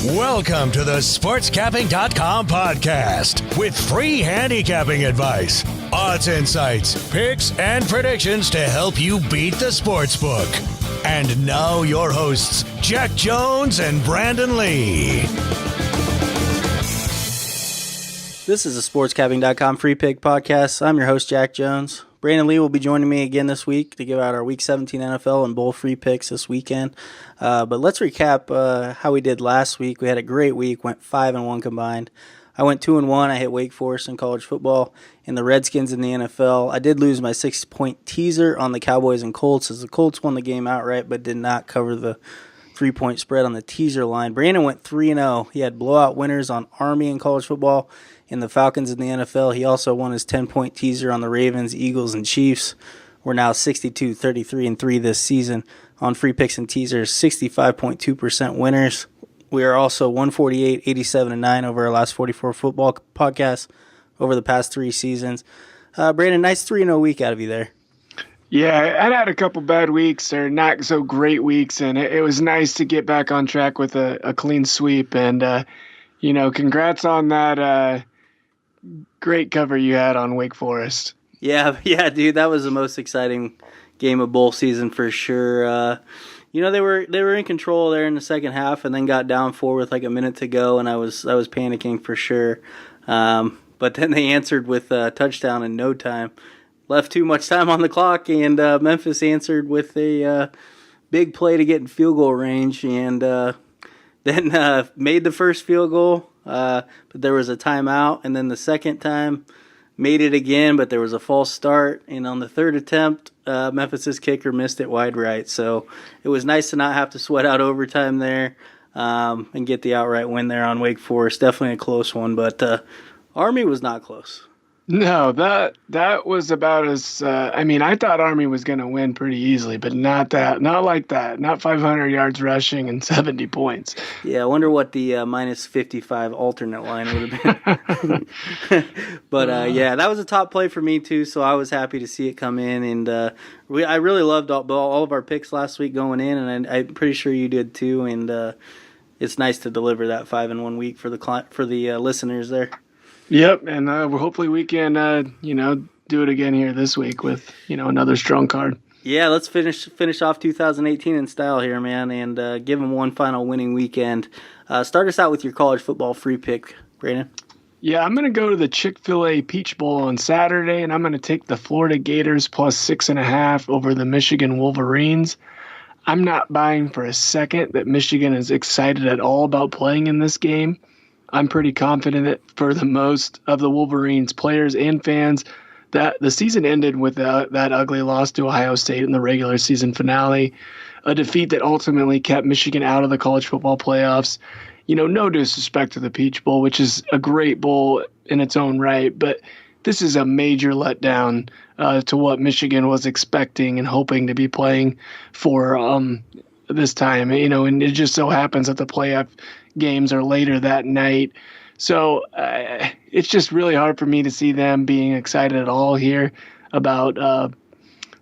Welcome to the SportsCapping.com podcast with free handicapping advice, odds insights, picks, and predictions to help you beat the sportsbook. And now your hosts, Jack Jones and Brandon Lee. This is a SportsCapping.com free pick podcast. I'm your host, Jack Jones. Brandon Lee will be joining me again this week to give out our Week 17 NFL and Bowl free picks this weekend. But let's recap how we did last week. We had a great week, went 5-1 combined. I went 2-1. I hit Wake Forest in college football and the Redskins in the NFL. I did lose my 6-point teaser on the Cowboys and Colts as the Colts won the game outright but did not cover the 3-point spread on the teaser line. Brandon went 3-0. He had blowout winners on Army in college football and the Falcons in the NFL. He also won his 10-point teaser on the Ravens, Eagles, and Chiefs. We're now 62, 33, and 3 this season on free picks and teasers, 65.2% winners. We are also 148, 87, and 9 over our last 44 football podcasts over the past 3 seasons. Brandon, nice 3-0 week out of you there. Yeah, I'd had a couple bad weeks or not so great weeks, and it was nice to get back on track with a clean sweep. And, congrats on that great cover you had on Wake Forest. Yeah, dude, that was the most exciting game of bowl season for sure. They were in control there in the second half, and then got down 4 with like a minute to go, and I was panicking for sure. But then they answered with a touchdown in no time. Left too much time on the clock, and Memphis answered with a big play to get in field goal range, and then made the first field goal. But there was a timeout, and then the second time made it again, but there was a false start. And on the third attempt, Memphis's kicker missed it wide right. So it was nice to not have to sweat out overtime there and get the outright win there on Wake Forest. Definitely a close one, but Army was not close. No, that was about as I thought Army was going to win pretty easily, but not like that. Not 500 yards rushing and 70 points. Yeah, I wonder what the minus 55 alternate line would have been. But yeah, that was a top play for me too, so I was happy to see it come in, and I really loved all of our picks last week going in, and I'm pretty sure you did too, and it's nice to deliver that 5-1 week for the listeners there. Yep, and hopefully we can, do it again here this week with, another strong card. Yeah, let's finish off 2018 in style here, man, and give them one final winning weekend. Start us out with your college football free pick, Brandon. Yeah, I'm going to go to the Chick-fil-A Peach Bowl on Saturday, and I'm going to take the Florida Gators plus 6.5 over the Michigan Wolverines. I'm not buying for a second that Michigan is excited at all about playing in this game. I'm pretty confident that for the most of the Wolverines players and fans that the season ended with that ugly loss to Ohio State in the regular season finale, a defeat that ultimately kept Michigan out of the college football playoffs. No disrespect to the Peach Bowl, which is a great bowl in its own right, but this is a major letdown to what Michigan was expecting and hoping to be playing for this time. And it just so happens that the playoff games are later that night. So it's just really hard for me to see them being excited at all here about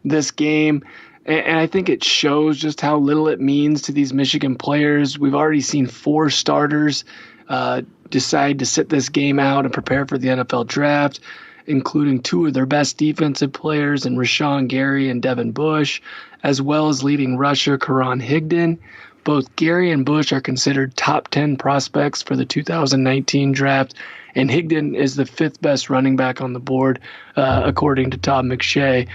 this game. And I think it shows just how little it means to these Michigan players. We've already seen 4 starters decide to sit this game out and prepare for the NFL draft, including 2 of their best defensive players in Rashawn Gary and Devin Bush, as well as leading rusher Karan Higdon. Both Gary and Bush are considered top 10 prospects for the 2019 draft, and Higdon is the 5th best running back on the board, according to Todd McShay.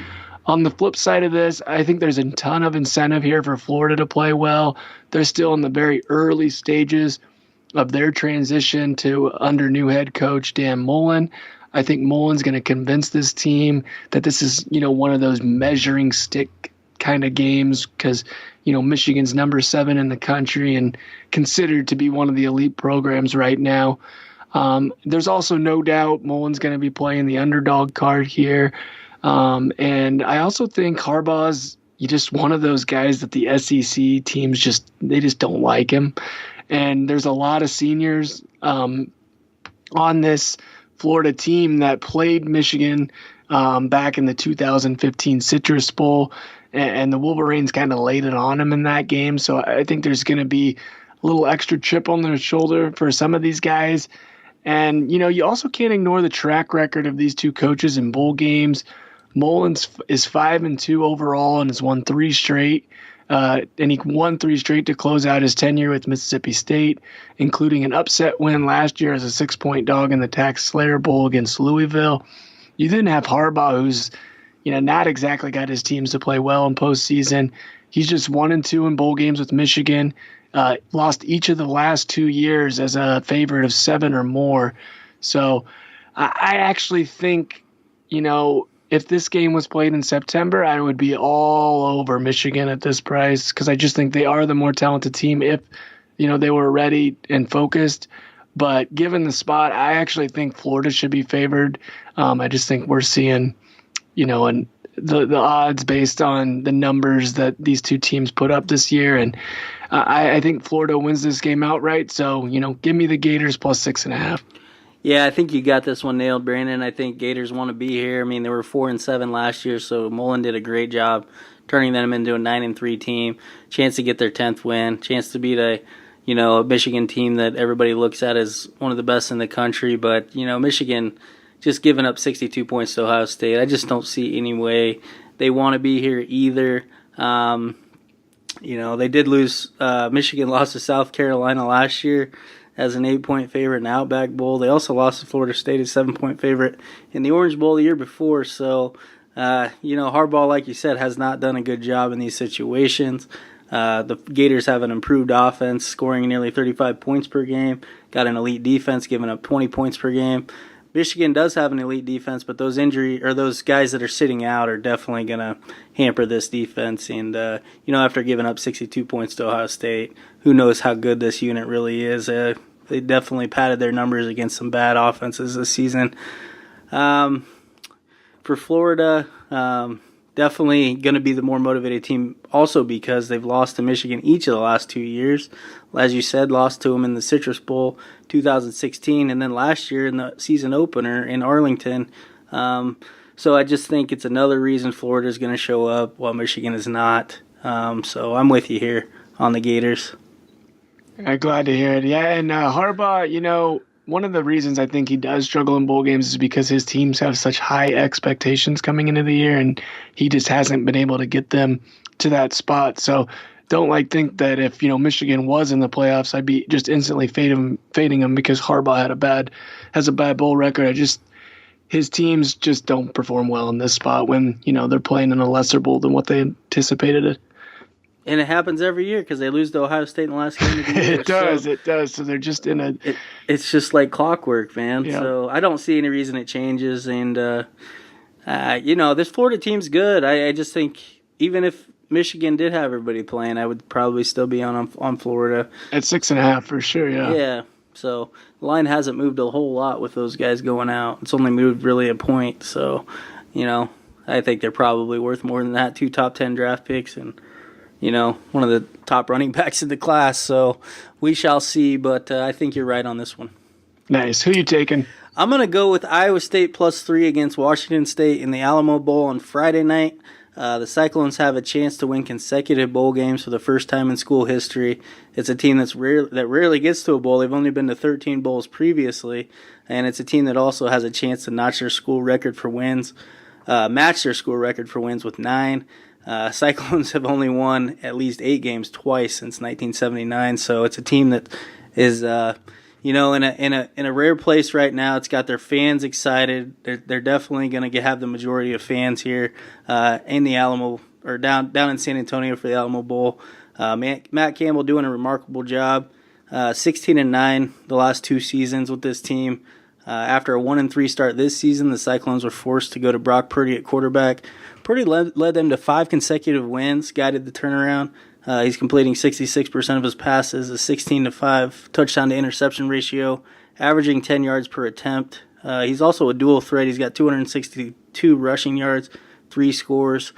On the flip side of this, I think there's a ton of incentive here for Florida to play well. They're still in the very early stages of their transition to under new head coach Dan Mullen. I think Mullen's going to convince this team that this is, one of those measuring stick kind of games because, Michigan's number 7 in the country and considered to be one of the elite programs right now. There's also no doubt Mullen's going to be playing the underdog card here. And I also think Harbaugh's just one of those guys that the SEC teams just don't like him. And there's a lot of seniors on this Florida team that played Michigan back in the 2015 Citrus Bowl, and the Wolverines kind of laid it on them in that game. So I think there's going to be little extra chip on their shoulder for some of these guys. And, you also can't ignore the track record of these two coaches in bowl games. Mullins is 5-2 overall and has won 3 straight. And he won 3 straight to close out his tenure with Mississippi State, including an upset win last year as a 6-point dog in the Tax Slayer Bowl against Louisville. You then have Harbaugh, who's not exactly got his teams to play well in postseason. He's just 1-2 in bowl games with Michigan. Lost each of the last 2 years as a favorite of 7 or more. So I actually think, if this game was played in September, I would be all over Michigan at this price because I just think they are the more talented team if, they were ready and focused. But given the spot, I actually think Florida should be favored. I just think we're seeing, and the odds based on the numbers that these two teams put up this year. And I think Florida wins this game outright. So, give me the Gators plus 6.5. Yeah, I think you got this one nailed, Brandon. I think Gators want to be here. I mean, they were 4-7 last year, so Mullen did a great job turning them into a 9-3 team. Chance to get their 10th win. Chance to beat a Michigan team that everybody looks at as one of the best in the country. But, Michigan just giving up 62 points to Ohio State. I just don't see any way they want to be here either. They did lose. Michigan lost to South Carolina last year as an 8-point favorite in the Outback Bowl. They also lost to Florida State as 7-point favorite in the Orange Bowl the year before. So, Harbaugh, like you said, has not done a good job in these situations. The Gators have an improved offense, scoring nearly 35 points per game. Got an elite defense, giving up 20 points per game. Michigan does have an elite defense, but those guys that are sitting out are definitely going to hamper this defense. And, after giving up 62 points to Ohio State, who knows how good this unit really is. They definitely padded their numbers against some bad offenses this season. For Florida, definitely going to be the more motivated team also because they've lost to Michigan each of the last 2 years. As you said, lost to them in the Citrus Bowl 2016 and then last year in the season opener in Arlington. So I just think it's another reason Florida is going to show up while Michigan is not. So I'm with you here on the Gators. Glad to hear it. Yeah, and Harbaugh, one of the reasons I think he does struggle in bowl games is because his teams have such high expectations coming into the year, and he just hasn't been able to get them to that spot. So don't think that if Michigan was in the playoffs, I'd be just instantly fading him because Harbaugh has a bad bowl record. His teams just don't perform well in this spot when they're playing in a lesser bowl than what they anticipated it. And it happens every year because they lose to Ohio State in the last game of the year. It does. So they're just in a... It's just like clockwork, man. Yeah. So I don't see any reason it changes. And, this Florida team's good. I just think even if Michigan did have everybody playing, I would probably still be on Florida. At 6.5 for sure, yeah. Yeah. So the line hasn't moved a whole lot with those guys going out. It's only moved really a point. So, I think they're probably worth more than that. 2 top 10 draft picks and... one of the top running backs in the class. So we shall see, but I think you're right on this one. Nice. Who you taking? I'm going to go with Iowa State +3 against Washington State in the Alamo Bowl on Friday night. The Cyclones have a chance to win consecutive bowl games for the first time in school history. It's a team that rarely gets to a bowl. They've only been to 13 bowls previously, and it's a team that also has a chance to notch their school record for wins, match their school record for wins with 9. Cyclones have only won at least 8 games twice since 1979, so it's a team that is, in a rare place right now. It's got their fans excited. They're definitely going to have the majority of fans here in the Alamo or down in San Antonio for the Alamo Bowl. Matt Campbell doing a remarkable job. 16-9 the last 2 seasons with this team. After a 1-3 start this season, the Cyclones were forced to go to Brock Purdy at quarterback. Purdy led them to 5 consecutive wins, guided the turnaround. He's completing 66% of his passes, a 16-5 touchdown to interception ratio, averaging 10 yards per attempt. He's also a dual threat. He's got 262 rushing yards, 3 scores,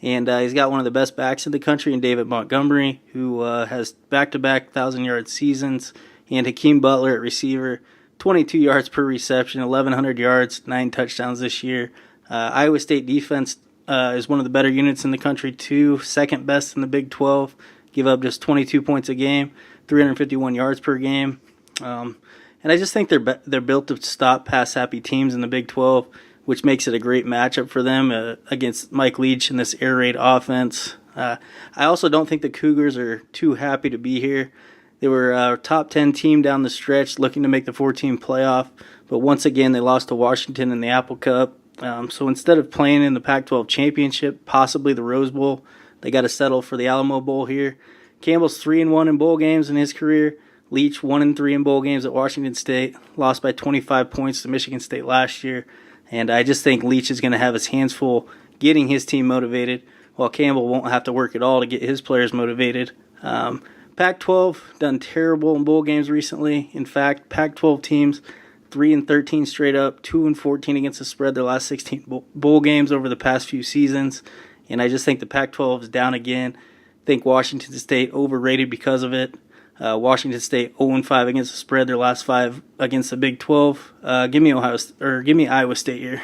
and he's got one of the best backs in the country in David Montgomery, who has back-to-back 1,000-yard seasons, and Hakeem Butler at receiver, 22 yards per reception, 1,100 yards, 9 touchdowns this year. Iowa State defense is one of the better units in the country, too. Second best in the Big 12, give up just 22 points a game, 351 yards per game. And I just think they're built to stop pass-happy teams in the Big 12, which makes it a great matchup for them against Mike Leach in this air raid offense. I also don't think the Cougars are too happy to be here. They were a top 10 team down the stretch looking to make the 4-team playoff, but once again they lost to Washington in the Apple Cup. So instead of playing in the Pac-12 championship, possibly the Rose Bowl, they got to settle for the Alamo Bowl here. Campbell's 3-1 in bowl games in his career. Leach 1-3 in bowl games at Washington State, lost by 25 points to Michigan State last year. And I just think Leach is going to have his hands full getting his team motivated, while Campbell won't have to work at all to get his players motivated. Pac-12 done terrible in bowl games recently. In fact, Pac-12 teams 3-13 straight up, 2-14 against the spread their last 16 bowl games over the past few seasons. And I just think the Pac-12 is down again. I think Washington State overrated because of it. Washington State 0-5 against the spread their last 5 against the Big 12. Give me Iowa State here.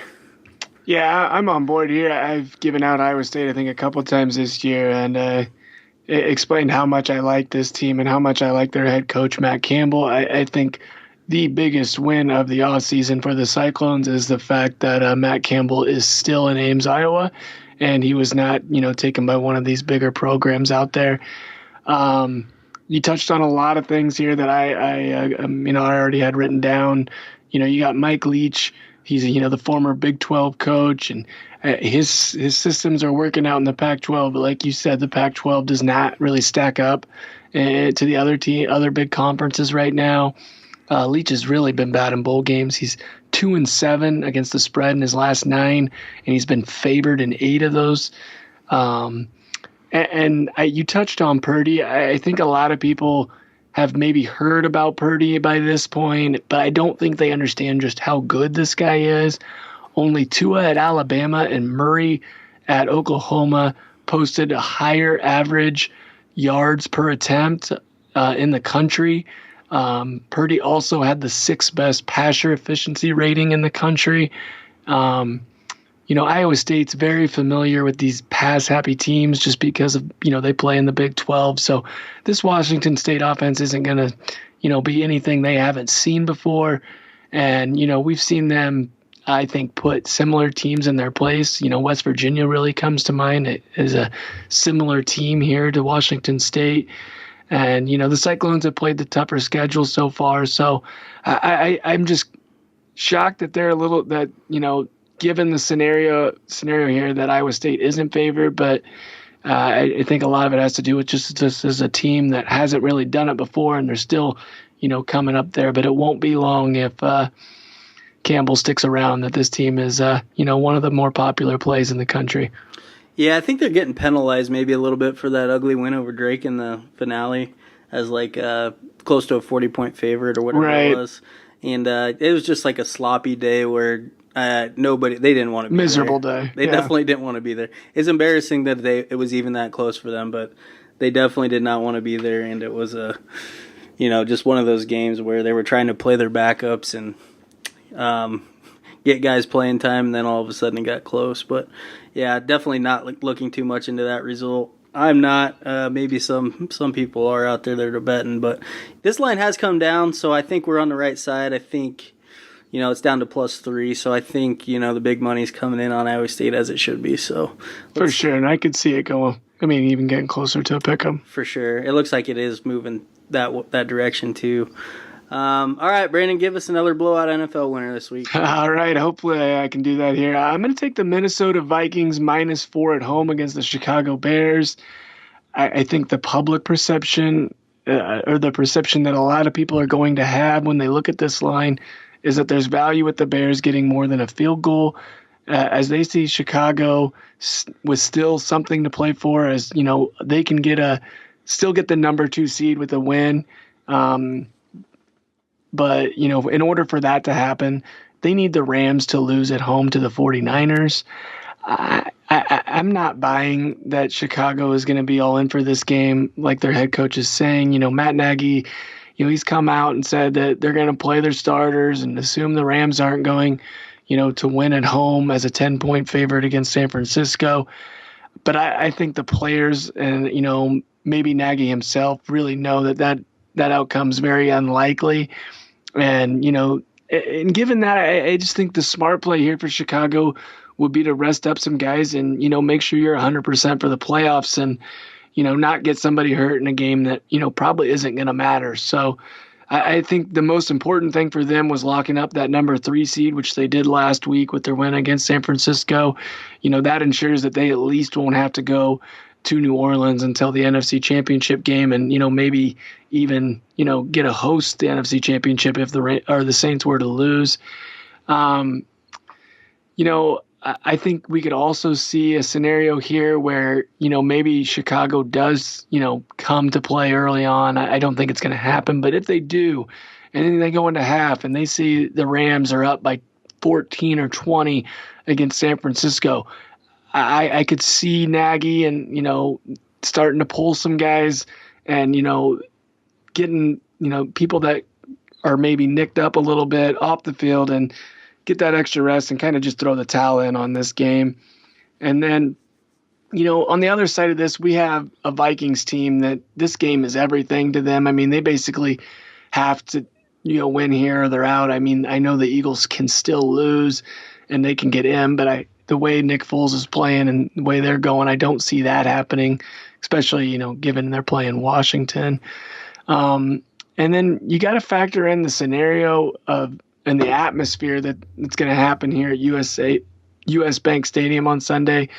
Yeah, I'm on board here. I've given out Iowa State, I think, a couple times this year, and explained how much I like this team and how much I like their head coach, Matt Campbell. I think the biggest win of the offseason for the Cyclones is the fact that Matt Campbell is still in Ames, Iowa, and he was not, taken by one of these bigger programs out there. You touched on a lot of things here that I already had written down. You got Mike Leach. He's the former Big 12 coach, and his systems are working out in the Pac-12. But like you said, the Pac-12 does not really stack up to the other big conferences right now. Leach has really been bad in bowl games. He's 2-7 against the spread in his last 9, and he's been favored in 8 of those. You touched on Purdy. I think a lot of people have maybe heard about Purdy by this point, but I don't think they understand just how good this guy is. Only Tua at Alabama and Murray at Oklahoma posted a higher average yards per attempt in the country. Purdy also had the 6th best passer efficiency rating in the country. Iowa State's very familiar with these pass-happy teams just because of, they play in the Big 12. So this Washington State offense isn't going to, be anything they haven't seen before. And, we've seen them, I think, put similar teams in their place. West Virginia really comes to mind. It is a similar team here to Washington State. And, the Cyclones have played the tougher schedule so far. So I'm just shocked that they're given the scenario here that Iowa State isn't favored, but I think a lot of it has to do with just this is a team that hasn't really done it before, and they're still, coming up there. But it won't be long if Campbell sticks around that this team is, one of the more popular plays in the country. Yeah, I think they're getting penalized maybe a little bit for that ugly win over Drake in the finale as close to a 40-point favorite or whatever it was. And it was just like a sloppy day where they didn't want to be miserable there. Day. They definitely didn't want to be there. It's embarrassing that it was even that close for them, but they definitely did not want to be there, and it was just one of those games where they were trying to play their backups and get guys playing time, and then all of a sudden it got close. But yeah, definitely not looking too much into that result. I'm not. Maybe some people are out there that are betting, but this line has come down, so I think we're on the right side. I think it's down to +3, so I think the big money's coming in on Iowa State as it should be. So for sure, and I could see it going. Even getting closer to a pick'em. For sure, it looks like it is moving that direction too. All right, Brandon, give us another blowout NFL winner this week. All right, hopefully I can do that here. I'm going to take the Minnesota Vikings -4 at home against the Chicago Bears. I think the public perception, or the perception that a lot of people are going to have when they look at this line, is that there's value with the Bears getting more than a field goal, as they see Chicago with still something to play for, as they can still get the number 2 seed with a win. But, in order for that to happen, they need the Rams to lose at home to the 49ers. I'm not buying that Chicago is going to be all in for this game like their head coach is saying. Matt Nagy, he's come out and said that they're going to play their starters and assume the Rams aren't going, to win at home as a 10-point favorite against San Francisco. But I think the players and, maybe Nagy himself really know that outcome's very unlikely. And, and given that, I just think the smart play here for Chicago would be to rest up some guys and, make sure you're 100% for the playoffs and, not get somebody hurt in a game that, probably isn't going to matter. So I think the most important thing for them was locking up that number 3 seed, which they did last week with their win against San Francisco. That ensures that they at least won't have to go to New Orleans until the NFC Championship game, and maybe even get a host the NFC Championship if the Saints were to lose. I think we could also see a scenario here where maybe Chicago does come to play early on. I don't think it's going to happen, but if they do, and then they go into half and they see the Rams are up by 14 or 20 against San Francisco, I could see Nagy and, starting to pull some guys and, getting, people that are maybe nicked up a little bit off the field and get that extra rest and kind of just throw the towel in on this game. And then, on the other side of this, we have a Vikings team that this game is everything to them. I mean, they basically have to, win here or they're out. I mean, I know the Eagles can still lose and they can get in, but the way Nick Foles is playing and the way they're going, I don't see that happening, especially, given they're playing Washington. And then you got to factor in the scenario of and the atmosphere that's going to happen here at US Bank Stadium on Sunday.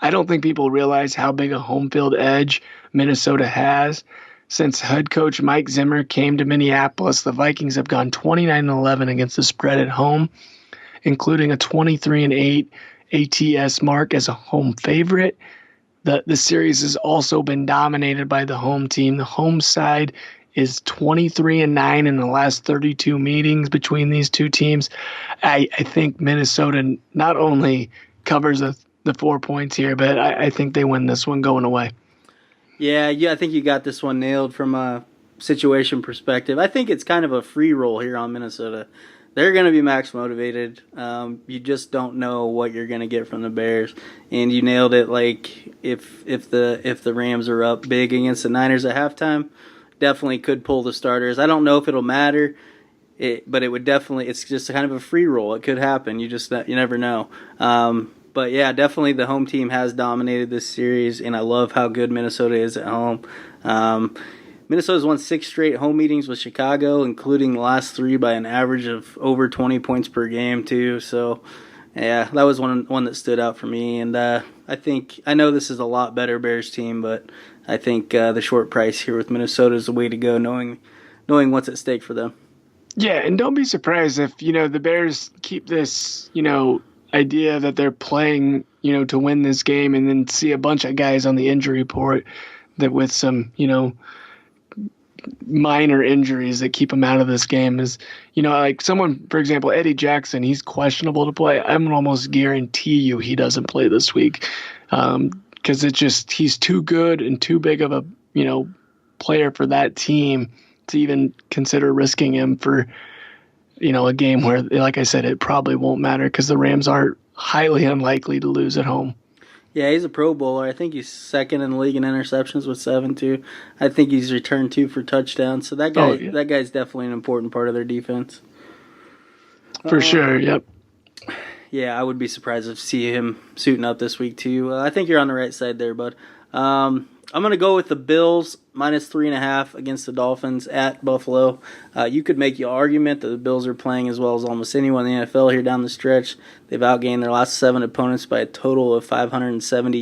I don't think people realize how big a home field edge Minnesota has. Since head coach Mike Zimmer came to Minneapolis, the Vikings have gone 29-11 against the spread at home, including a 23-8 ATS mark as a home favorite. The series has also been dominated by the home team. The home side is 23-9 in the last 32 meetings between these two teams. I think Minnesota not only covers the 4 points here, but I think they win this one going away. Yeah, I think you got this one nailed from a situation perspective. I think it's kind of a free roll here on Minnesota. They're going to be max motivated. You just don't know what you're going to get from the Bears, and you nailed it. Like if the Rams are up big against the Niners at halftime, definitely could pull the starters. I don't know if it'll matter, but it would definitely. It's just kind of a free roll. It could happen. You never know. But yeah, definitely the home team has dominated this series, and I love how good Minnesota is at home. Minnesota's won 6 straight home meetings with Chicago, including the last 3 by an average of over 20 points per game too. So yeah, that was one that stood out for me. And I know this is a lot better Bears team, but I think the short price here with Minnesota is the way to go, knowing what's at stake for them. Yeah, and don't be surprised if the Bears keep this idea that they're playing to win this game, and then see a bunch of guys on the injury report that with some minor injuries that keep them out of this game. Is like someone, for example, Eddie Jackson, he's questionable to play. I'm almost guarantee you he doesn't play this week. Because he's too good and too big of a player for that team to even consider risking him for a game where, like I said, it probably won't matter because the Rams are highly unlikely to lose at home. Yeah, he's a Pro Bowler. I think he's second in the league in interceptions with 7 too. I think he's returned 2 for touchdowns. So that guy's definitely an important part of their defense. For sure. Yep. Yeah, I would be surprised to see him suiting up this week too. I think you're on the right side there, bud. I'm going to go with the Bills minus 3.5 against the Dolphins at Buffalo. You could make your argument that the Bills are playing as well as almost anyone in the NFL here down the stretch. They've outgained their last 7 opponents by a total of 578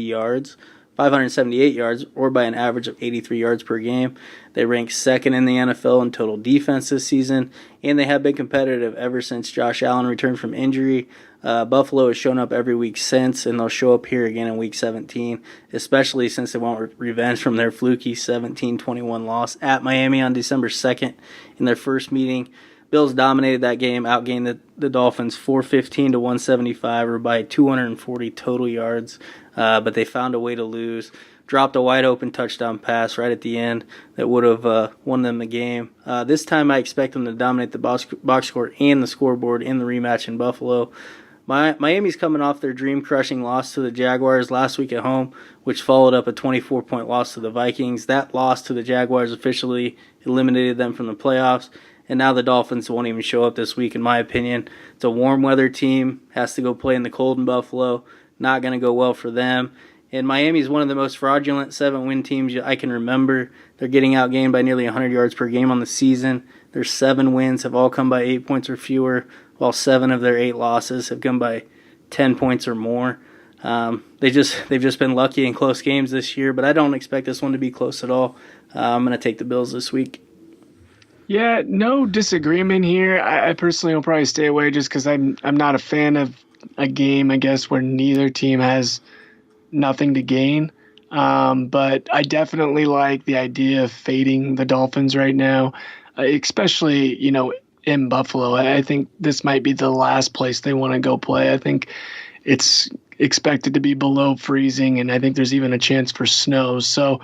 yards, or by an average of 83 yards per game. They rank second in the NFL in total defense this season, and they have been competitive ever since Josh Allen returned from injury. Buffalo has shown up every week since, and they'll show up here again in Week 17, especially since they want revenge from their fluky 17-21 loss at Miami on December 2nd in their first meeting. Bills dominated that game, outgained the Dolphins 415 to 175, or by 240 total yards, but they found a way to lose. Dropped a wide-open touchdown pass right at the end that would have won them the game. This time I expect them to dominate the box score and the scoreboard in the rematch in Buffalo. Miami's coming off their dream-crushing loss to the Jaguars last week at home, which followed up a 24-point loss to the Vikings. That loss to the Jaguars officially eliminated them from the playoffs, and now the Dolphins won't even show up this week, in my opinion. It's a warm-weather team, has to go play in the cold in Buffalo. Not going to go well for them. And Miami is one of the most fraudulent 7-win teams I can remember. They're getting outgained by nearly 100 yards per game on the season. Their 7 wins have all come by 8 points or fewer, while 7 of their 8 losses have come by 10 points or more. They've just been lucky in close games this year, but I don't expect this one to be close at all. I'm going to take the Bills this week. Yeah, no disagreement here. I personally will probably stay away just because I'm not a fan of a game, I guess, where neither team has nothing to gain. But I definitely like the idea of fading the Dolphins right now, especially, in Buffalo. I think this might be the last place they want to go play. I think it's expected to be below freezing, and I think there's even a chance for snow. So,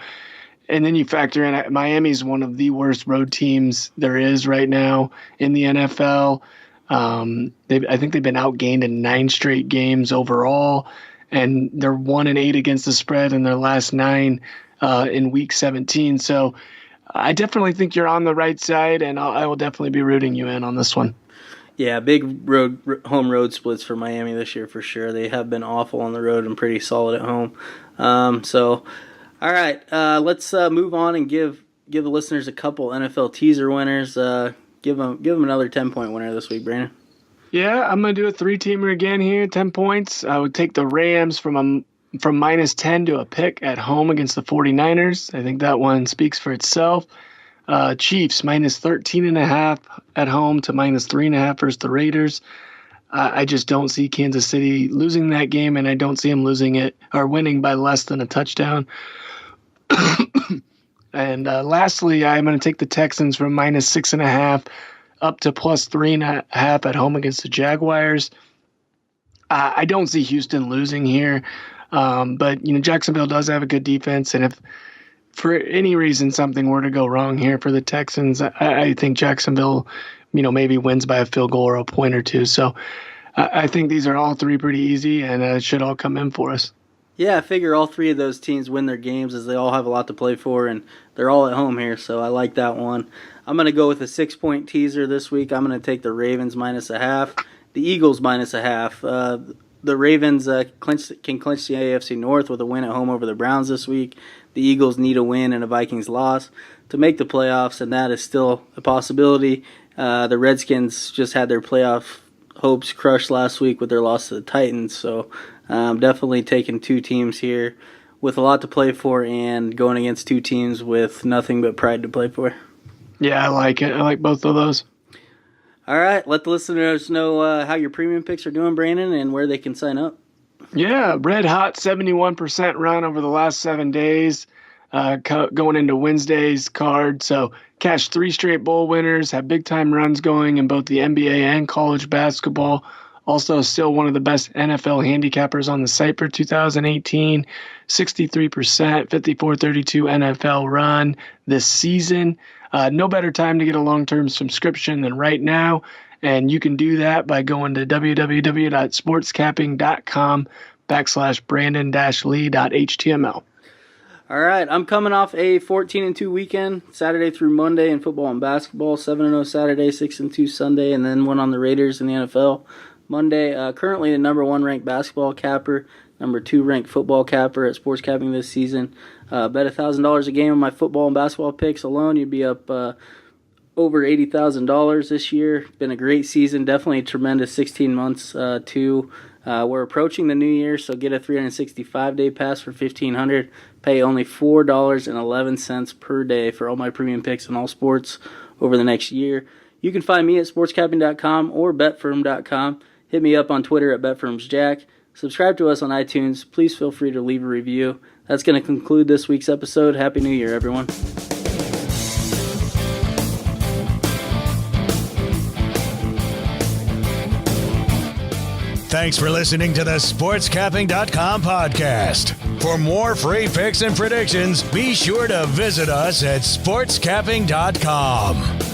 and then you factor in Miami's one of the worst road teams there is right now in the NFL. I think they've been outgained in 9 straight games overall, and they're 1-8 against the spread in their last 9 in Week 17. So I definitely think you're on the right side, and I will definitely be rooting you in on this one. Yeah, big home road splits for Miami this year for sure. They have been awful on the road and pretty solid at home. All right, let's move on and give the listeners a couple NFL teaser winners. Give them another 10-point winner this week, Brandon. Yeah, I'm going to do a 3-teamer again here, 10 points. I would take the Rams from -10 to a pick at home against the 49ers. I think that one speaks for itself. Chiefs -13.5 at home to -3.5 versus the Raiders. I just don't see Kansas City losing that game, and I don't see them losing it or winning by less than a touchdown. And lastly, I'm going to take the Texans from -6.5 up to +3.5 at home against the Jaguars. I don't see Houston losing here, but Jacksonville does have a good defense, and if for any reason something were to go wrong here for the Texans, I think Jacksonville, maybe wins by a field goal or a point or two. So I think these are all 3 pretty easy, and it should all come in for us. Yeah, I figure all 3 of those teams win their games as they all have a lot to play for, and they're all at home here, so I like that one. I'm going to go with a 6-point teaser this week. I'm going to take the Ravens -0.5, the Eagles -0.5. The Ravens can clinch the AFC North with a win at home over the Browns this week. The Eagles need a win and a Vikings loss to make the playoffs, and that is still a possibility. The Redskins just had their playoff hopes crushed last week with their loss to the Titans, so definitely taking 2 teams here with a lot to play for and going against 2 teams with nothing but pride to play for. Yeah, I like it. I like both of those. All right, let the listeners know how your premium picks are doing, Brandon, and where they can sign up. Yeah, red hot 71% run over the last 7 days, going into Wednesday's card. So cashed 3 straight bowl winners, had big-time runs going in both the NBA and college basketball. Also still one of the best NFL handicappers on the site for 2018. 63%, 54-32 NFL run this season. No better time to get a long-term subscription than right now. And you can do that by going to www.sportscapping.com/Brandon-Lee.html. All right, I'm coming off a 14-2 weekend, Saturday through Monday in football and basketball, 7-0 Saturday, 6-2 Sunday, and then went on the Raiders in the NFL. Monday, currently the number 1 ranked basketball capper, number 2 ranked football capper at SportsCapping this season. Bet $1,000 a game on my football and basketball picks alone. You'd be up over $80,000 this year. Been a great season, definitely a tremendous 16 months too. We're approaching the new year, so get a 365-day pass for $1,500. Pay only $4.11 per day for all my premium picks in all sports over the next year. You can find me at sportscapping.com or betfirm.com. Hit me up on Twitter at betfirmsjack. Subscribe to us on iTunes. Please feel free to leave a review. That's going to conclude this week's episode. Happy New Year, everyone. Thanks for listening to the SportsCapping.com podcast. For more free picks and predictions, be sure to visit us at SportsCapping.com.